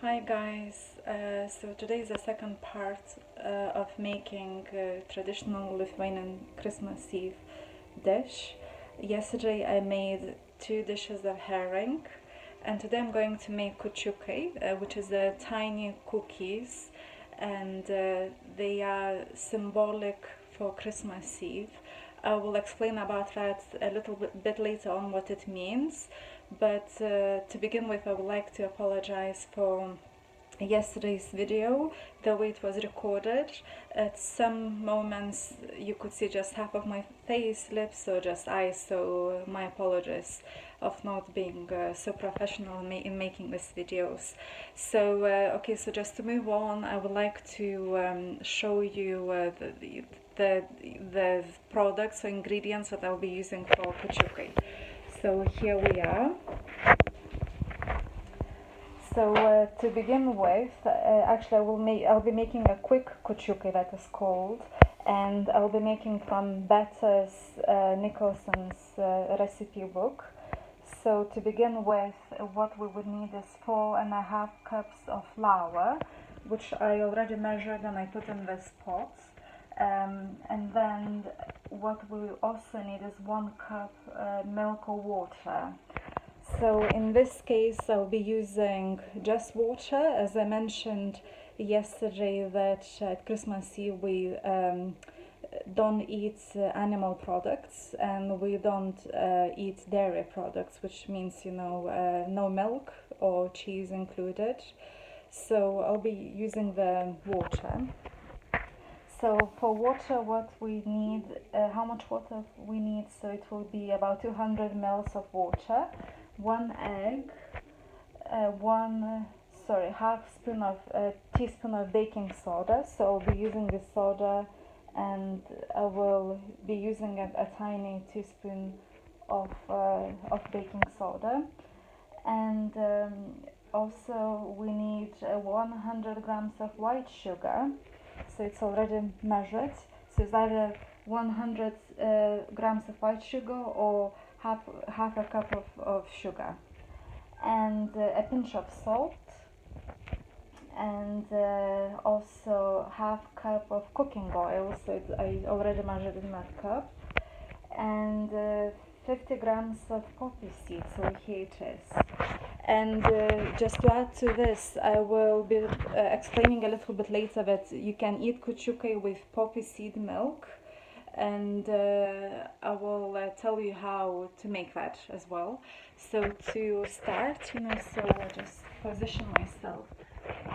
Hi guys, so today is the second part of making traditional Lithuanian Christmas Eve dish. Yesterday I made two dishes of herring, and today I'm going to make Kuciukai, which is the tiny cookies, and they are symbolic for Christmas Eve. I will explain about that a little bit later on what it means. But to begin with, I would like to apologize for yesterday's video, the way it was recorded. At some moments you could see just half of my face, lips, or just eyes, so my apologies of not being so professional in making these videos. So okay, so just to move on, I would like to show you the products or ingredients that I'll be using for Kuciukai. So here we are. So to begin with, actually I'll be making a quick Kuciukai, that is called, and I'll be making from Bettas Nicholson's recipe book. So to begin with, what we would need is 4.5 cups of flour, which I already measured and I put in this pot. And then what we also need is 1 cup milk or water. So in this case I'll be using just water, as I mentioned yesterday that at Christmas Eve we don't eat animal products, and we don't eat dairy products, which means no milk or cheese included. So I'll be using the water. So for water, what we need, how much water we need, so it will be about 200 ml of water, 1 egg, teaspoon of baking soda. So I'll be using the soda, and I will be using a tiny teaspoon of baking soda. And also we need 100 grams of white sugar. So it's already measured. So it's either 100 grams of white sugar or half a cup of sugar, and a pinch of salt, and also half cup of cooking oil. So I already measured in that cup, and 50 grams of poppy seeds. So here it is. And just to add to this, I will be explaining a little bit later that you can eat Kuciukai with poppy seed milk, and I will tell you how to make that as well. So to start, so I just position myself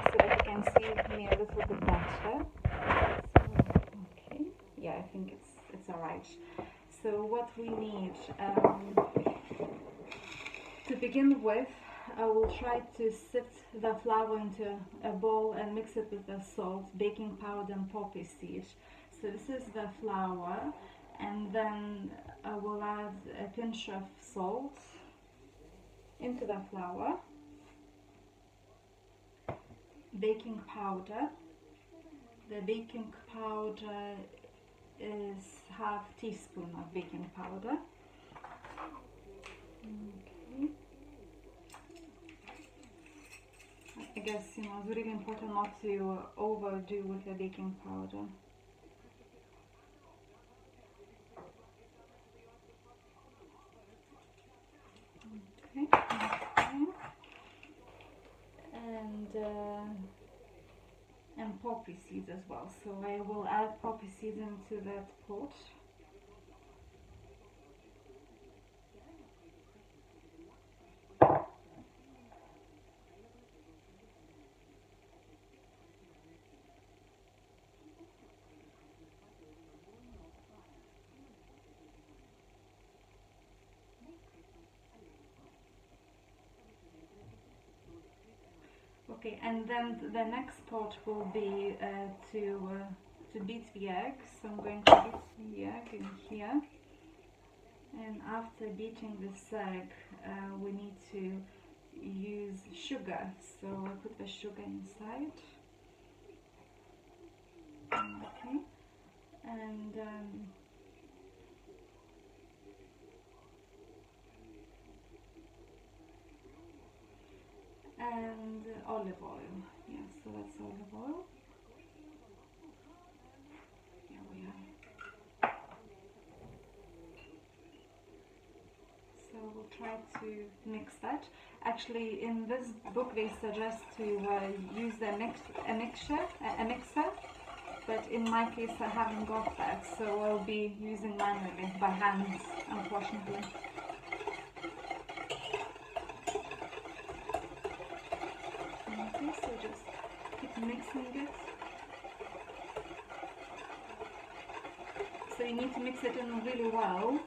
so that you can see me a little bit better. So, okay, yeah, I think it's alright. So what we need, to begin with, I will try to sift the flour into a bowl and mix it with the salt, baking powder, and poppy seed. So this is the flour, and then I will add a pinch of salt into the flour, baking powder. The baking powder is half teaspoon of baking powder. Okay. I guess it's really important not to overdo with the baking powder. Okay. And poppy seeds as well. So I will add poppy seeds into that pot. Okay, and then the next part will be to beat the egg. So I'm going to beat the egg in here. And after beating this egg, we need to use sugar. So I put the sugar inside. Okay, and and olive oil. Yeah, so that's olive oil. Here we are. So we'll try to mix that. Actually, in this book they suggest to use a mixer, but in my case I haven't got that, so I'll be using manually by hands, unfortunately. Okay, so just keep mixing it. So you need to mix it in really well.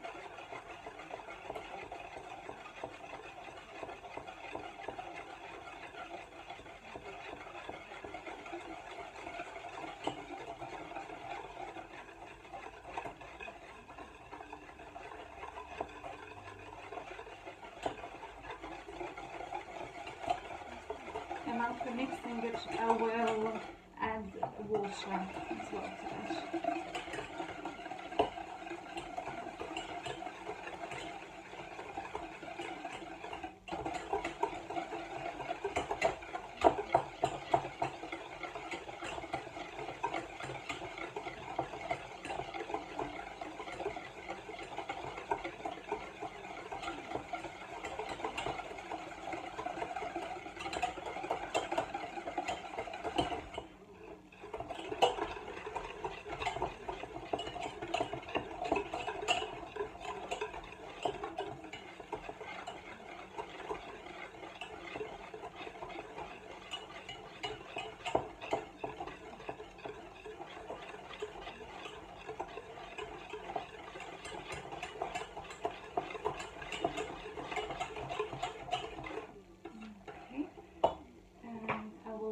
And after mixing it, I will add water as well to that.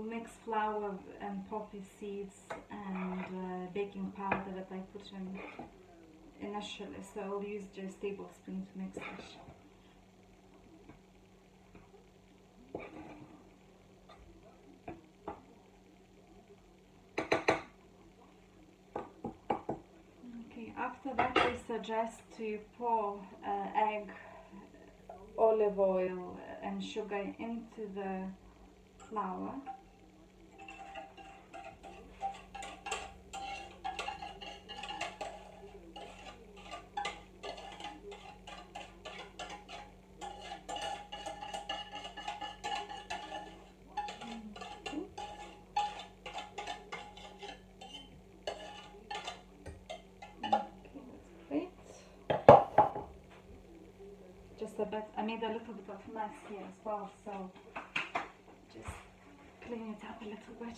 Mix flour and poppy seeds and baking powder that I put in initially, so I'll use just a tablespoon to mix it. Okay, after that I suggest to pour egg, olive oil and sugar into the flour. A bit, I made a little bit of mess here as well, so just clean it up a little bit,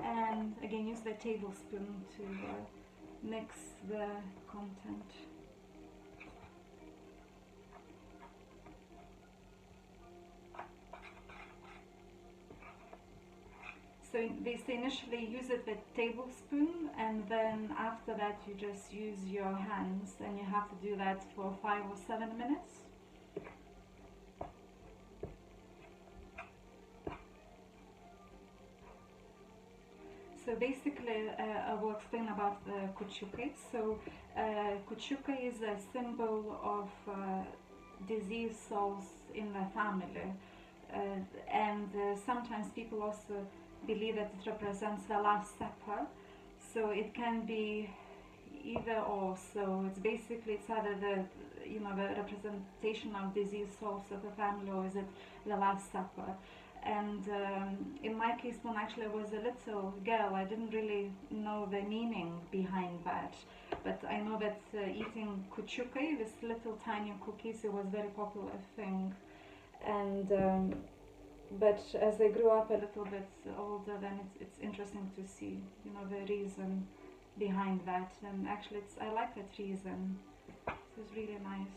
and again use the tablespoon to mix the content. So they say initially use it with tablespoon, and then after that you just use your hands, and you have to do that for 5 or 7 minutes. So basically, I will explain about the Kuciukai. So Kuciukai is a symbol of disease souls in the family, and sometimes people also believe that it represents the Last Supper. So it can be either or. So it's basically it's either the the representation of disease souls of the family, or is it the Last Supper. And in my case, when actually I was a little girl, I didn't really know the meaning behind that. But I know that eating Kuciukai, this little tiny cookies, it was a very popular thing. And but as I grew up a little bit older, then it's interesting to see, the reason behind that. And actually, I like that reason. It's really nice.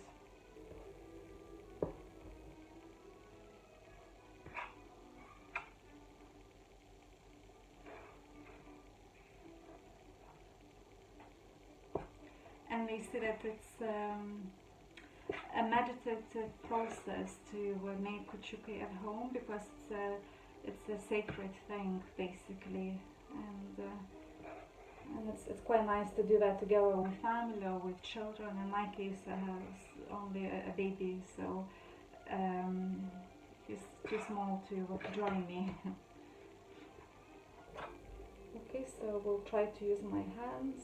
And they say that it's a meditative process to make Kuciukai at home, because it's a sacred thing basically, and it's quite nice to do that together with family or with children. In my case, I have only a baby, so He's too small to join me. Okay, so we'll try to use my hands.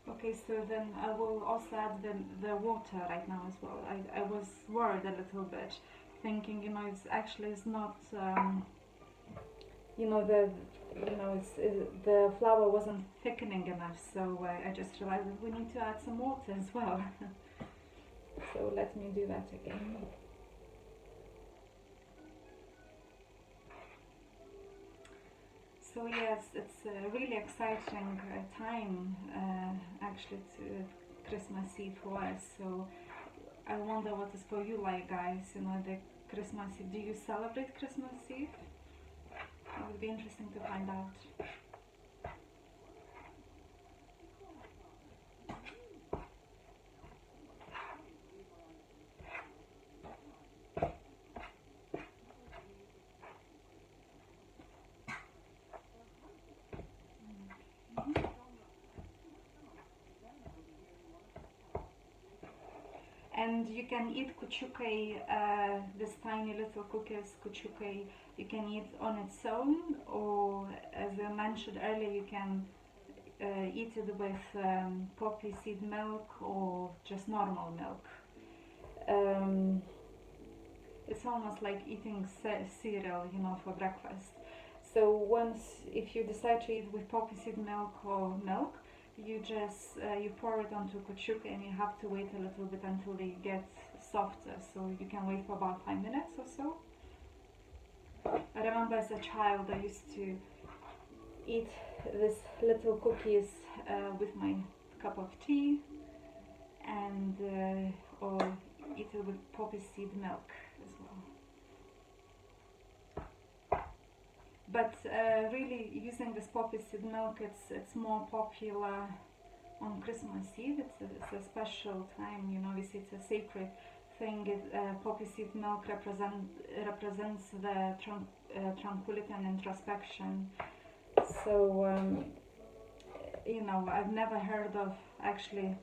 Okay, so then I will also add the water right now as well. I was worried a little bit, thinking, it's not, the flour wasn't thickening enough, so I just realized that we need to add some water as well. So let me do that again. So yes, it's a really exciting time, actually, to Christmas Eve for us. So I wonder what is for you, like, guys, the Christmas Eve. Do you celebrate Christmas Eve? It would be interesting to find out. And you can eat kuciukai, this tiny little cookies, kuciukai, you can eat on its own, or as I mentioned earlier, you can eat it with poppy seed milk or just normal milk. It's almost like eating cereal, for breakfast. So if you decide to eat with poppy seed milk or milk, you just you pour it onto kuciukai, and you have to wait a little bit until they get softer. So you can wait for about 5 minutes or so. I remember as a child I used to eat these little cookies with my cup of tea, and or eat it with poppy seed milk as well. But really, using this poppy seed milk, it's more popular on Christmas Eve. It's a special time, we see it's a sacred thing. Poppy seed milk represents the tranquility and introspection. So I've never heard of actually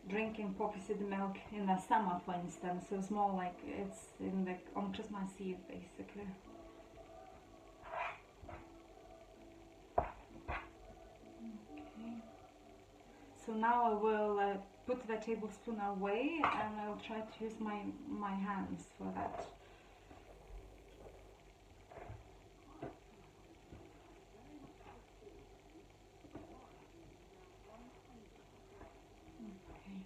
drinking poppy seed milk in the summer, for instance. So it's more like it's on Christmas Eve, basically. So now I will put the tablespoon away, and I'll try to use my hands for that. Okay.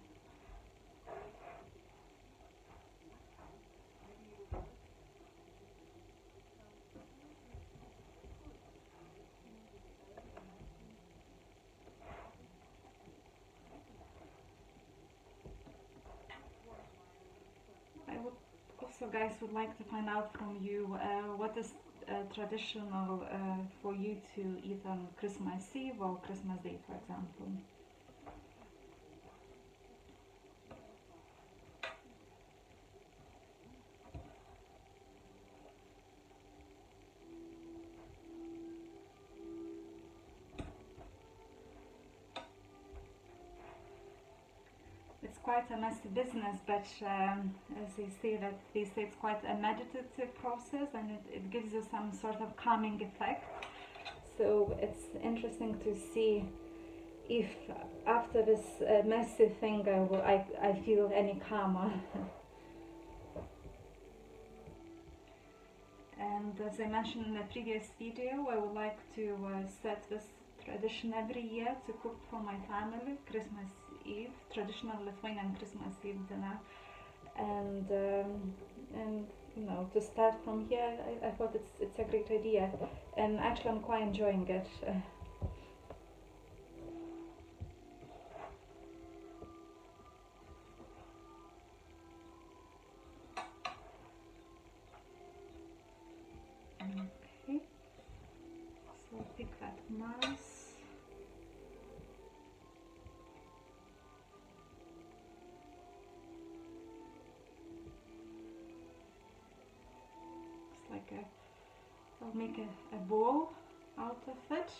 I would also, guys, would like to find out from you what is traditional for you to eat on Christmas Eve or Christmas Day, for example. It's quite a messy business, but as they say it's quite a meditative process, and it gives you some sort of calming effect. So it's interesting to see if after this messy thing I feel any calmer. And as I mentioned in the previous video, I would like to set this tradition every year to cook for my family Christmas Eve, traditional Lithuanian Christmas Eve dinner, and to start from here, I thought it's a great idea, and actually I'm quite enjoying it. Okay, so pick that mass. I'll make a ball out of it.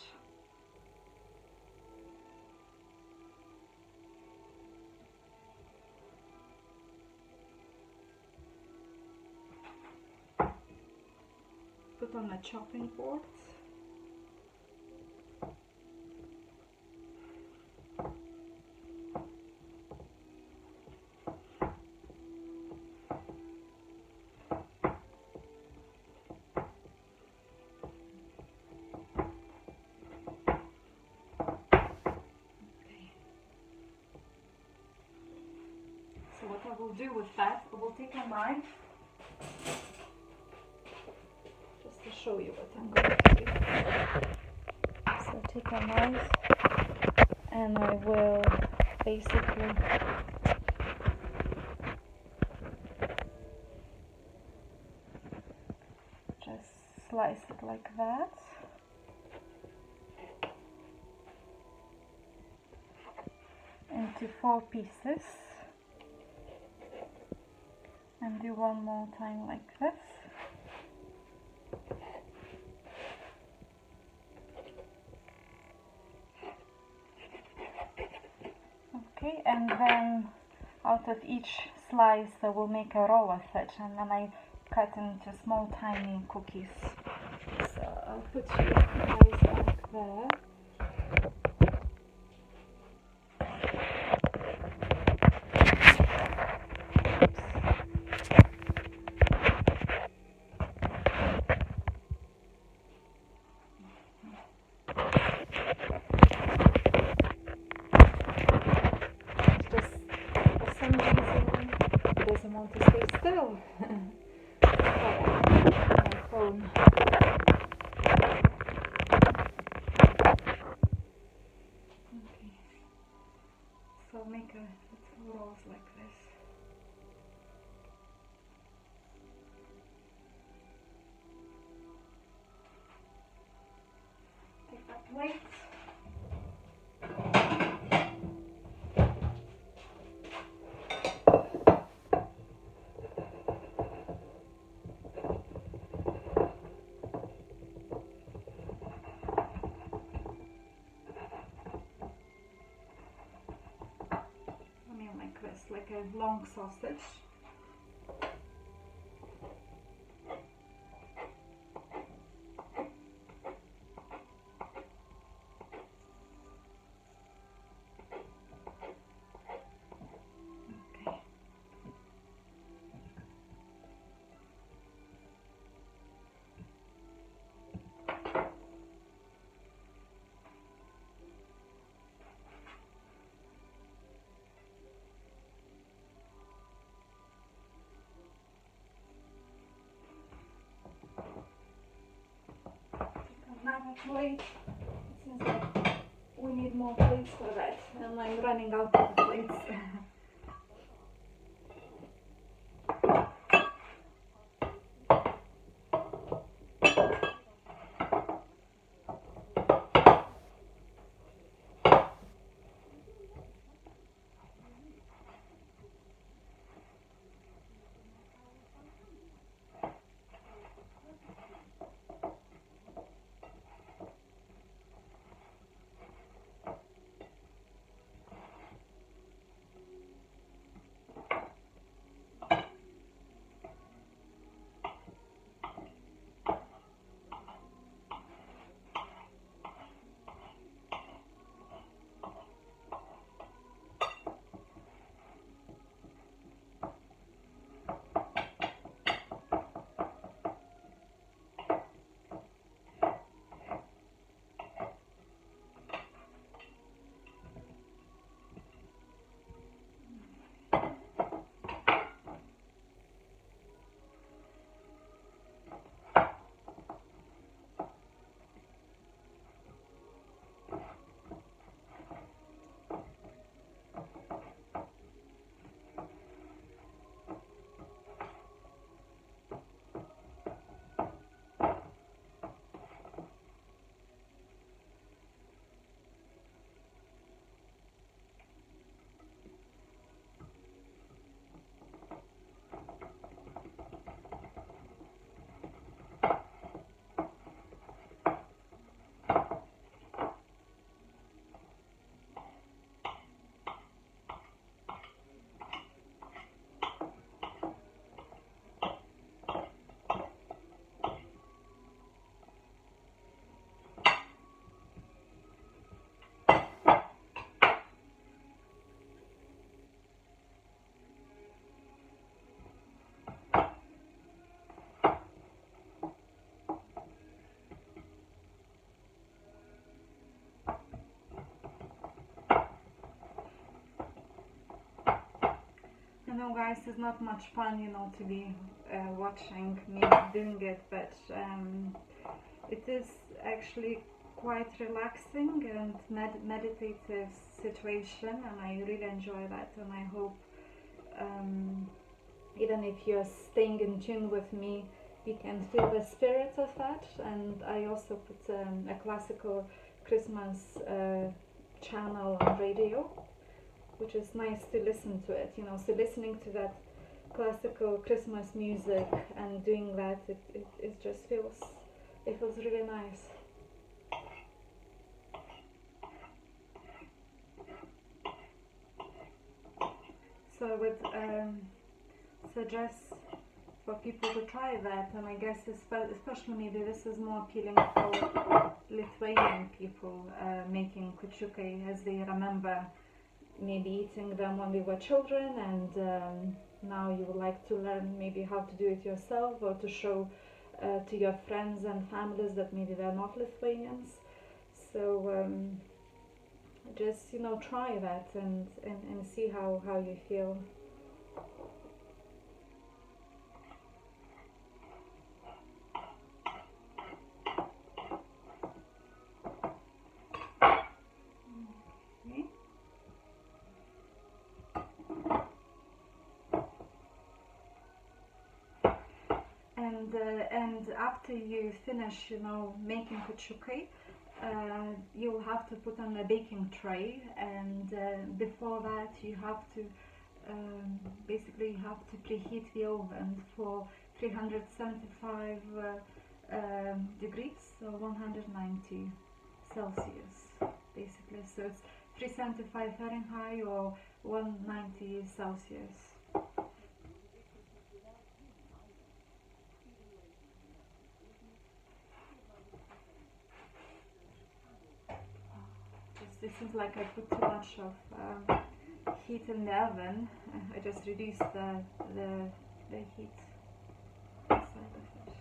Put on the chopping board. So what I will do with that, I will take a knife, just to show you what I'm going to do. So take a knife and I will basically just slice it like that. Into 4 pieces. And do one more time like this. Okay, and then out of each slice I will make a roll of it, and then I cut into small tiny cookies. So I'll put you guys back there. Doesn't want to stay still. My phone. Okay. So make a rolls like this. Take that plate. Like a long sausage. Okay. Another plate. It seems like we need more plates for that, and I'm running out of plates. know, guys, it's not much fun, to be watching me doing it, but it is actually quite relaxing and meditative situation, and I really enjoy that, and I hope even if you're staying in tune with me, you can feel the spirit of that. And I also put a classical Christmas channel on radio, which is nice to listen to it, so listening to that classical Christmas music and doing that, it just feels really nice. So I would suggest for people to try that, and I guess especially maybe this is more appealing for Lithuanian people making Kuciukai, as they remember maybe eating them when they were children, and now you would like to learn maybe how to do it yourself, or to show to your friends and families that maybe they're not Lithuanians. So just try that and see how you feel. And after you finish, making Kuciukai, you'll have to put on a baking tray, and before that you have to basically you have to preheat the oven for 375 degrees, so 190 Celsius basically. So it's 375 Fahrenheit or 190 Celsius. It seems like I put too much of heat in the oven. I just reduced the heat inside of it.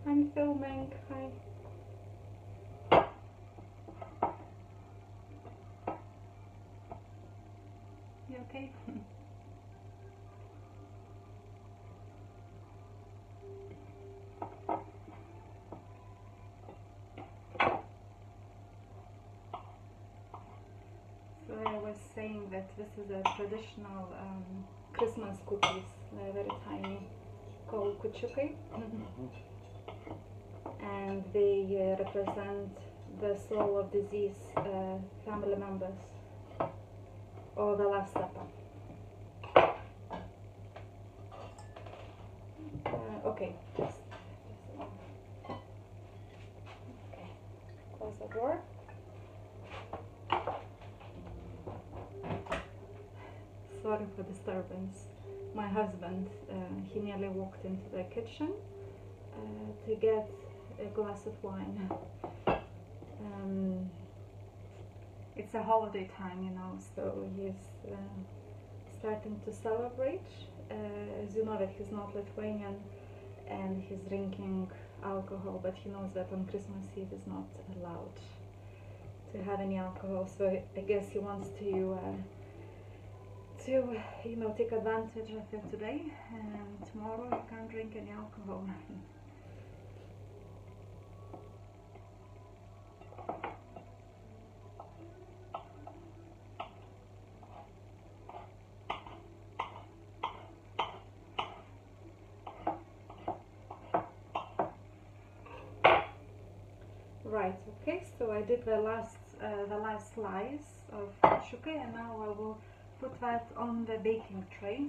I'm filming. Hi. You okay? So I was saying that this is a traditional Christmas cookies. They're very tiny, called Kuciukai. And they represent the soul of deceased family members, or the Last Supper. Okay, just okay. Close the door. Sorry for disturbance. My husband, he nearly walked into the kitchen to get a glass of wine. It's a holiday time, so he's starting to celebrate. As you know that he's not Lithuanian and he's drinking alcohol, but he knows that on Christmas Eve is not allowed to have any alcohol, so I guess he wants to take advantage of it today, and tomorrow he can't drink any alcohol. Right, okay, so I did the last slice of Kuciukai, and now I will put that on the baking tray.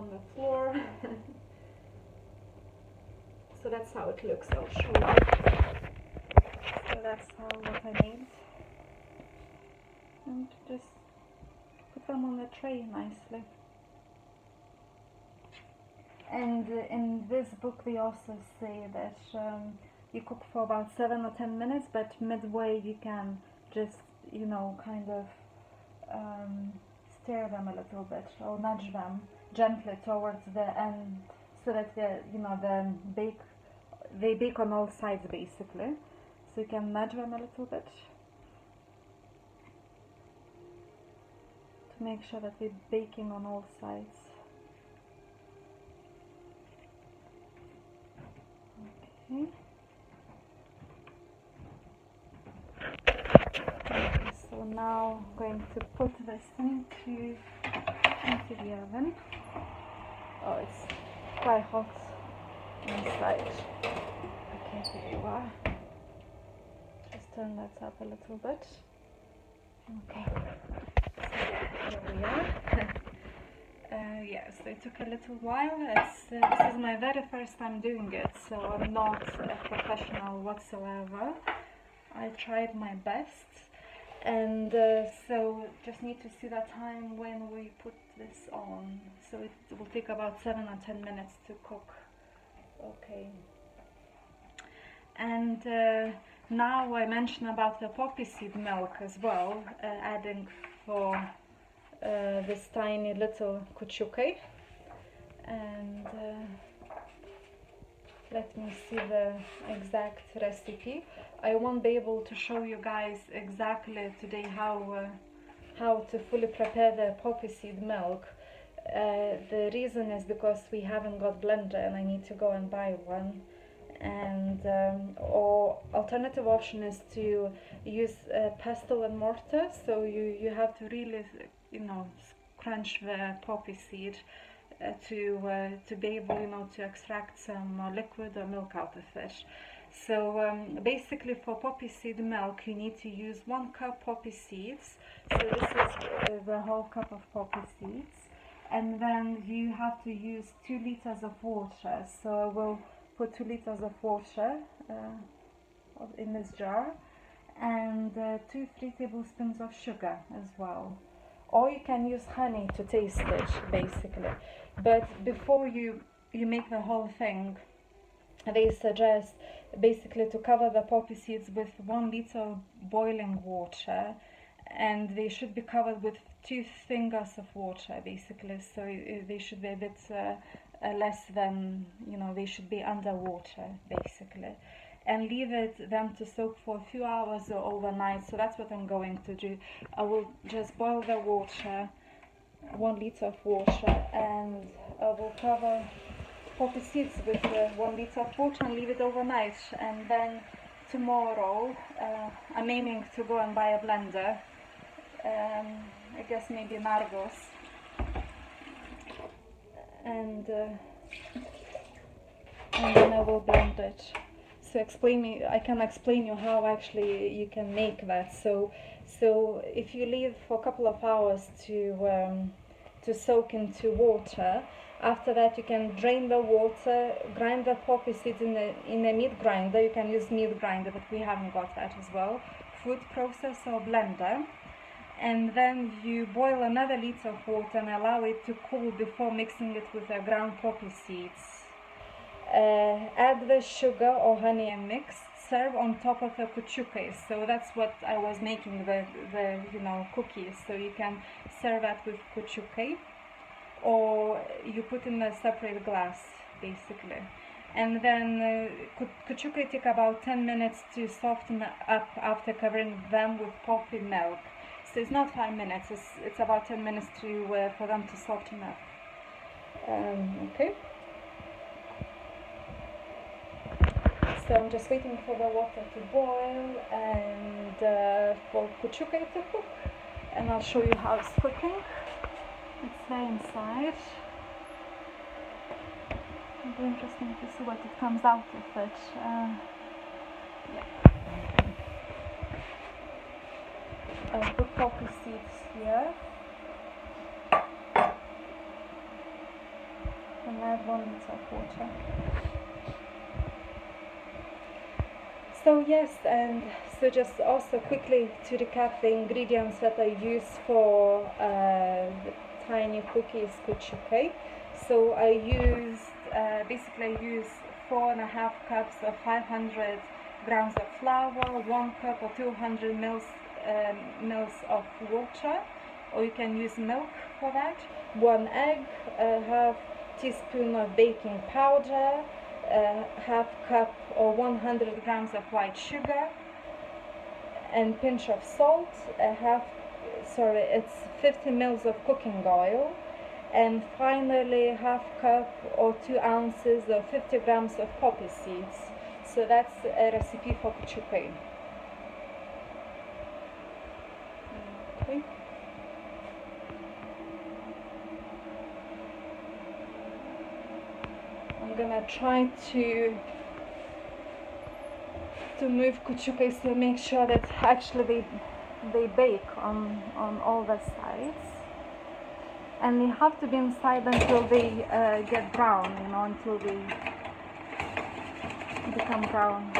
on the floor. So that's how it looks. I'll show you. So that's what I made. And just put them on the tray nicely. And in this book they also say that you cook for about 7 or 10 minutes, but midway you can just, you know, kind of stir them a little bit or nudge them gently towards the end, so that they bake on all sides basically. So you can nudge them a little bit to make sure that we're baking on all sides. Okay. Okay, so now I'm going to put this into the oven. Oh, it's quite hot inside. Okay, here you are. Just turn that up a little bit. Okay. So here we are. Yeah, so it took a little while. This is my very first time doing it, so I'm not a professional whatsoever. I tried my best, and so just need to see the time when we put this on. So it will take about 7 or 10 minutes to cook. Okay. And now I mentioned about the poppy seed milk as well, adding for this tiny little kuciukai. And let me see the exact recipe. I won't be able to show you guys exactly today how to fully prepare the poppy seed milk. The reason is because we haven't got blender and I need to go and buy one. And or alternative option is to use pestle and mortar. So you have to really, you know, crunch the poppy seed to be able, you know, to extract some liquid or milk out of it. So basically for poppy seed milk you need to use 1 cup poppy seeds. So this is the whole cup of poppy seeds, and then you have to use 2 liters of water. So I will put 2 liters of water in this jar, and 2-3 tablespoons of sugar as well. Or you can use honey to taste it basically. But before you make the whole thing, they suggest basically to cover the poppy seeds with 1 liter of boiling water, and they should be covered with 2 fingers of water basically. So they should be a bit less than, you know, they should be underwater basically, and leave them to soak for a few hours or overnight. So that's what I'm going to do. I will just boil the water, 1 liter of water, and I will cover poppy seeds with 1 liter of water and leave it overnight. And then tomorrow I'm aiming to go and buy a blender, I guess maybe an Argos, and then I will blend it. So I can explain you how actually you can make that. So if you leave for a couple of hours to soak into water, after that you can drain the water, grind the poppy seeds in a meat grinder. You can use meat grinder, but we haven't got that as well. Food processor or blender. And then you boil another liter of water and allow it to cool before mixing it with the ground poppy seeds. Add the sugar or honey and mix. Serve on top of the kuciukai. So that's what I was making, the you know, cookies. So you can serve that with kuciukai, or you put in a separate glass basically. And then kuciukai take about 10 minutes to soften up after covering them with poppy milk. So it's not 5 minutes, it's about 10 minutes for them to soften up. Okay. So I'm just waiting for the water to boil and for kuciukai to cook. And I'll show you how it's cooking. It's there inside. It'll be interesting to see what it comes out of it. Yeah. I'll put poppy seeds here. and add 1 liter of water. So yes, and so just also quickly to recap the ingredients that I use for the tiny cookies Kuciukai. So I used basically I use 4.5 cups of 500 grams of flour, 1 cup or 200 mils of water, or you can use milk for that. 1 egg, half teaspoon of baking powder, half cup or 100 grams of white sugar, and pinch of salt, it's 50 mils of cooking oil, and finally half cup or 2 ounces or 50 grams of poppy seeds. So that's a recipe for Kuciukai. Okay. I'm gonna try to move Kuciukai to make sure that actually they bake on all the sides, and they have to be inside until they get brown, until they become brown.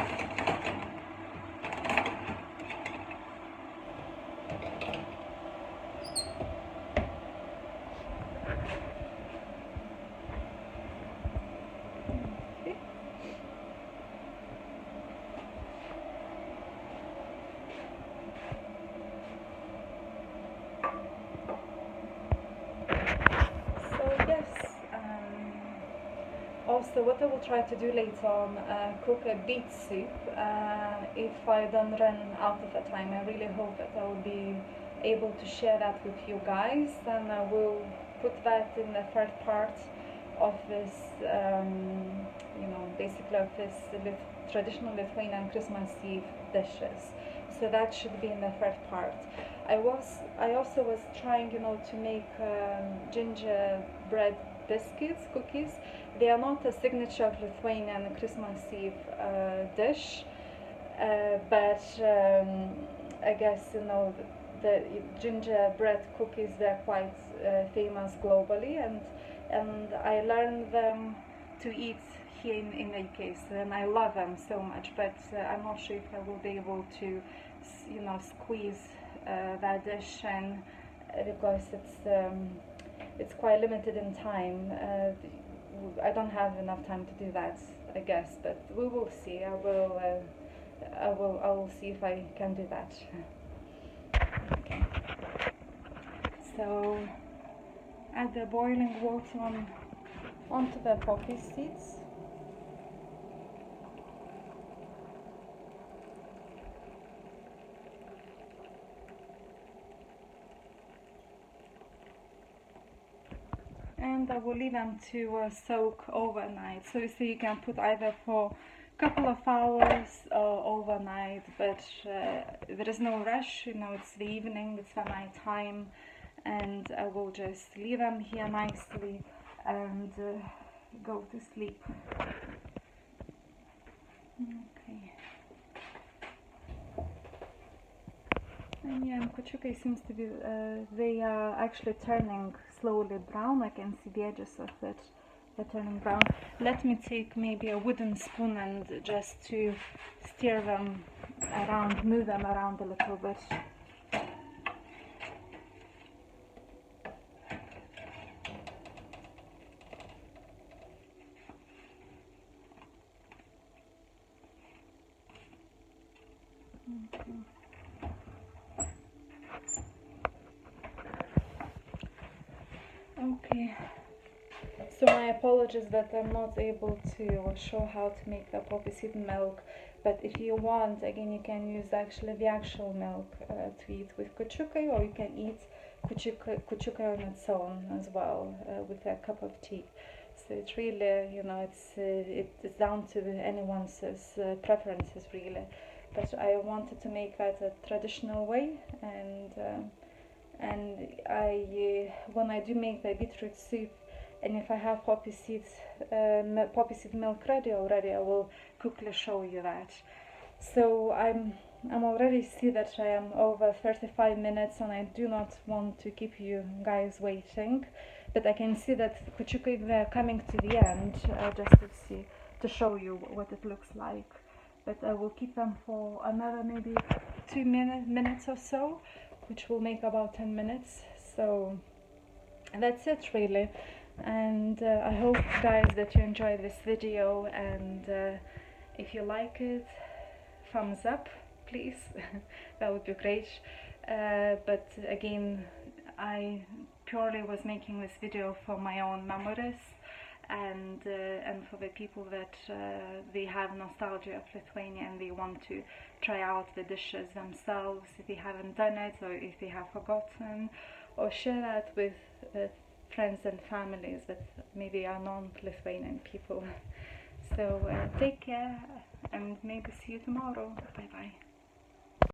Also, what I will try to do later on, cook a beet soup. If I don't run out of the time, I really hope that I will be able to share that with you guys, and I will put that in the third part of this, basically of this traditional Lithuanian Christmas Eve dishes. So that should be in the third part. I also was trying, to make gingerbread biscuits, cookies. They are not a signature of Lithuanian Christmas Eve dish, but I guess the gingerbread cookies, they're quite famous globally, and I learned them to eat here in the UK, and I love them so much. But I'm not sure if I will be able to, squeeze that dish in, because it's quite limited in time. I don't have enough time to do that, I guess, but we will see. I will see if I can do that. Okay. So add the boiling water onto the poppy seeds. And I will leave them to soak overnight. So you can put either for a couple of hours or overnight, but there is no rush. It's the evening, it's the night time, and I will just leave them here nicely and go to sleep. Okay. And yeah, Kuciukai seems to be, they are actually turning slowly brown. I can see the edges of it, they're turning brown. Let me take maybe a wooden spoon and just to stir them around, move them around a little bit. Okay. Okay, so my apologies that I'm not able to show how to make the poppy seed milk, but if you want, again, you can use the actual milk to eat with Kuciukai, or you can eat Kuciukai on its own as well with a cup of tea. So it's really, it's down to anyone's preferences really, but I wanted to make that a traditional way, and when I do make the beetroot soup, and if I have poppy seed milk ready already, I will quickly show you that. So I'm already see that I am over 35 minutes, and I do not want to keep you guys waiting. but I can see that Kuciukai, they're coming to the end, just to show you what it looks like. But I will keep them for another maybe 2 minutes or so, which will make about 10 minutes. So that's it really, and I hope guys that you enjoy this video, and if you like it, thumbs up please. That would be great. But again, I purely was making this video for my own memories, and for the people that they have nostalgia of Lithuania and they want to try out the dishes themselves if they haven't done it, or if they have forgotten, or share that with friends and families that maybe are non-Lithuanian people. So take care, and maybe see you tomorrow. Bye bye.